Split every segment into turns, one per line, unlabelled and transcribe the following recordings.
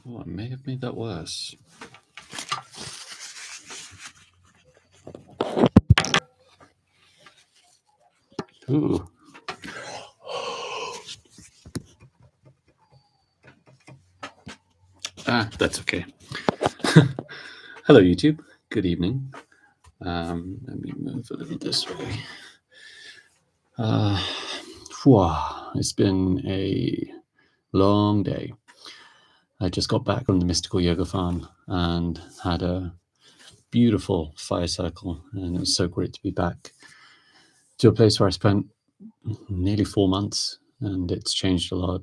Oh, I may have made that worse. Ooh. That's okay. Hello, YouTube. Good evening. Let me move a little this way. It's been a long day. I just got back from the Mystical Yoga Farm and had a beautiful fire circle, and it was so great to be back to a place where I spent nearly 4 months, and it's changed a lot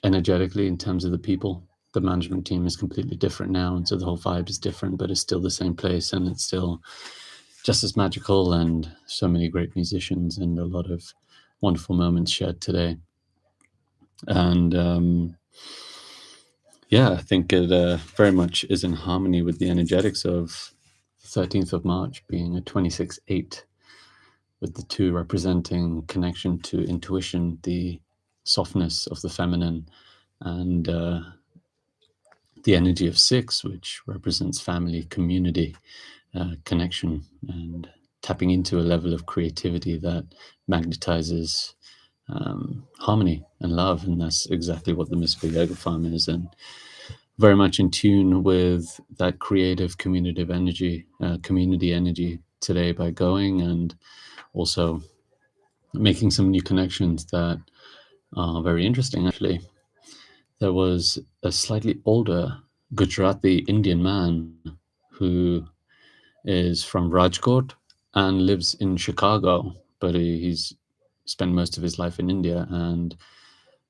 energetically in terms of the people. The management team is completely different now, and so the whole vibe is different, but it's still the same place, and it's still just as magical, and so many great musicians and a lot of wonderful moments shared today. And I think it very much is in harmony with the energetics of 13th of March being a 26-8, with the 2 representing connection to intuition, the softness of the feminine, and the energy of 6, which represents family, community, connection, and tapping into a level of creativity that magnetizes harmony and love. And that's exactly what the Mystical Yoga Farm is, and very much in tune with that creative community energy today by going and also making some new connections that are very interesting. Actually, there was a slightly older Gujarati Indian man who is from Rajkot and lives in Chicago, but he's spent most of his life in India, and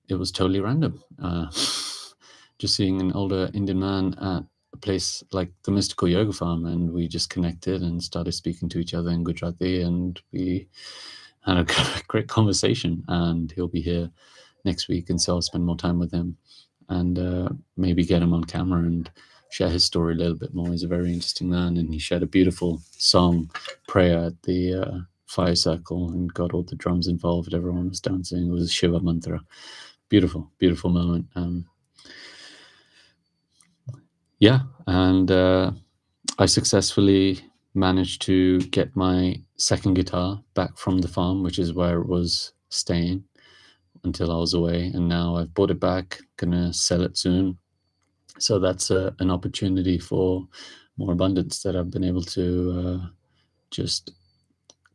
it was totally random. Just seeing an older Indian man at a place like the Mystical Yoga Farm, and we just connected and started speaking to each other in Gujarati, and we had a great conversation. And he'll be here next week, and so I'll spend more time with him and maybe get him on camera and share his story a little bit more. He's a very interesting man, and he shared a beautiful song, prayer at the fire circle, and got all the drums involved. Everyone was dancing. It was a Shiva mantra. Beautiful, beautiful moment. And I successfully managed to get my second guitar back from the farm, which is where it was staying until I was away, and now I've bought it back, gonna sell it soon. So that's an opportunity for more abundance that I've been able to just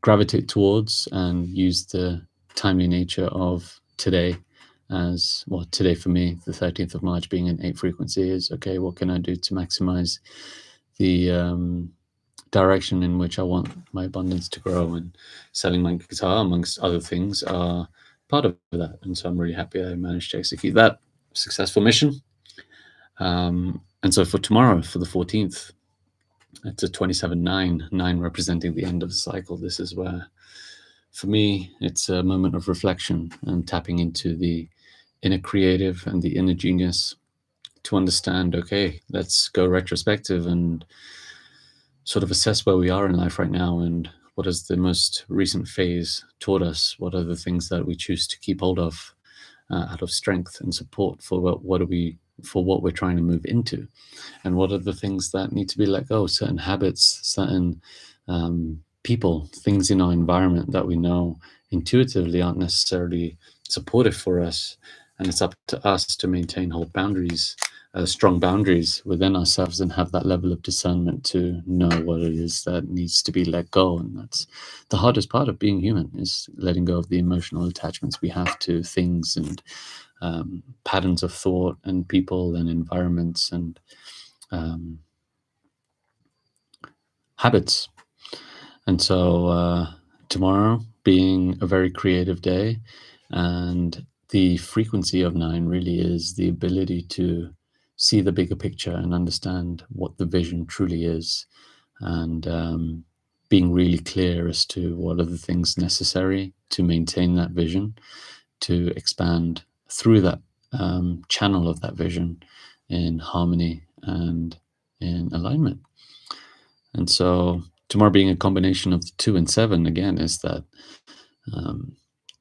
gravitate towards, and use the timely nature of today as well. Today for me, the 13th of March being an 8 frequency, is okay, what can I do to maximize the direction in which I want my abundance to grow? And selling my guitar, amongst other things, are part of that. And so I'm really happy I managed to execute that successful mission. And so for tomorrow, for the 14th, it's a 27-9, 9 representing the end of the cycle. This is where, for me, it's a moment of reflection and tapping into the inner creative and the inner genius to understand, okay, let's go retrospective and sort of assess where we are in life right now, and what has the most recent phase taught us? What are the things that we choose to keep hold of out of strength and support for what we're trying to move into? And what are the things that need to be let go? Certain habits, certain people, things in our environment that we know intuitively aren't necessarily supportive for us. And it's up to us to maintain whole boundaries, strong boundaries within ourselves, and have that level of discernment to know what it is that needs to be let go. And that's the hardest part of being human, is letting go of the emotional attachments we have to things and patterns of thought and people and environments and habits. And so tomorrow being a very creative day, and the frequency of 9 really is the ability to see the bigger picture and understand what the vision truly is, and being really clear as to what are the things necessary to maintain that vision, to expand through that channel of that vision in harmony and in alignment. And so tomorrow being a combination of the 2 and 7, again, is that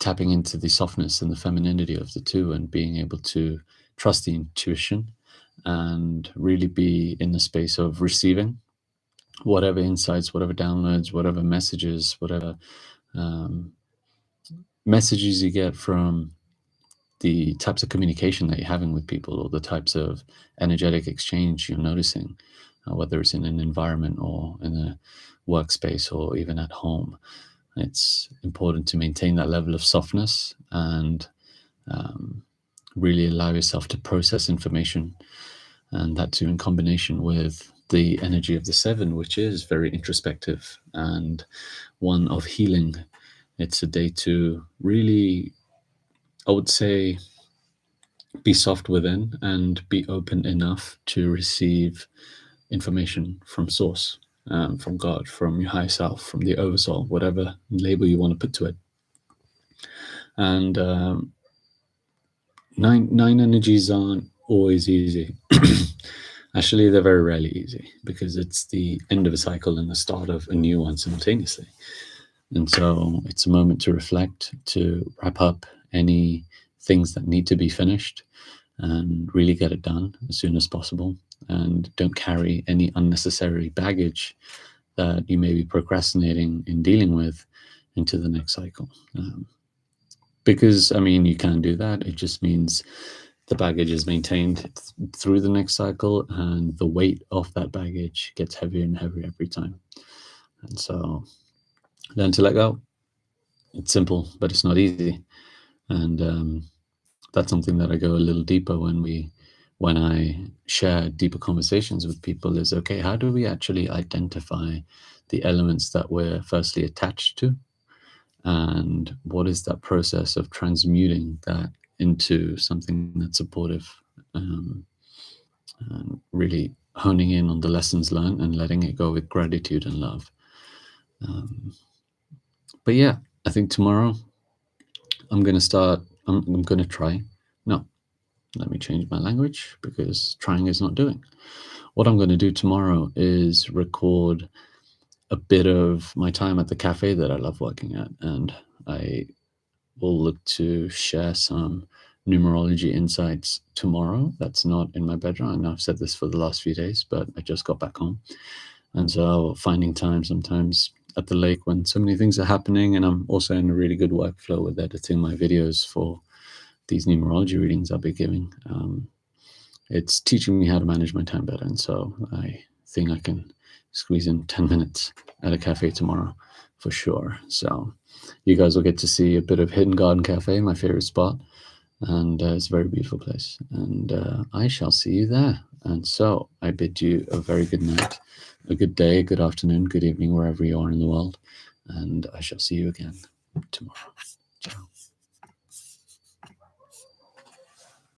tapping into the softness and the femininity of the 2, and being able to trust the intuition and really be in the space of receiving whatever insights, whatever downloads, whatever messages, whatever um, messages you get from the types of communication that you're having with people, or the types of energetic exchange you're noticing, whether it's in an environment or in a workspace or even at home. It's important to maintain that level of softness and um, really allow yourself to process information, and that too in combination with the energy of the seven, which is very introspective and one of healing. It's a day to really, I would say, be soft within and be open enough to receive information from source, from God, from your higher self, from the oversoul, whatever label you want to put to it. And nine energies aren't always easy. Actually, they're very rarely easy, because it's the end of a cycle and the start of a new one simultaneously. And so it's a moment to reflect, to wrap up any things that need to be finished, and really get it done as soon as possible. And don't carry any unnecessary baggage that you may be procrastinating in dealing with into the next cycle. Because, I mean, you can do that. It just means the baggage is maintained through the next cycle, and the weight of that baggage gets heavier and heavier every time. And so learn to let go. It's simple, but it's not easy. And that's something that I go a little deeper when I share deeper conversations with people, is, okay, how do we actually identify the elements that we're firstly attached to? And what is that process of transmuting that into something that's supportive? And really honing in on the lessons learned and letting it go with gratitude and love. But yeah, I think tomorrow I'm going to try. No, let me change my language, because trying is not doing. What I'm going to do tomorrow is record a bit of my time at the cafe that I love working at, and I will look to share some numerology insights tomorrow. That's not in my bedroom. I know I've said this for the last few days, but I just got back home. And so finding time sometimes at the lake when so many things are happening, and I'm also in a really good workflow with editing my videos for these numerology readings I'll be giving. It's teaching me how to manage my time better. And so I think I can squeeze in 10 minutes at a cafe tomorrow for sure. So you guys will get to see a bit of Hidden Garden Cafe, my favorite spot. And it's a very beautiful place. And I shall see you there. And so I bid you a very good night, a good day, good afternoon, good evening, wherever you are in the world. And I shall see you again tomorrow. Ciao.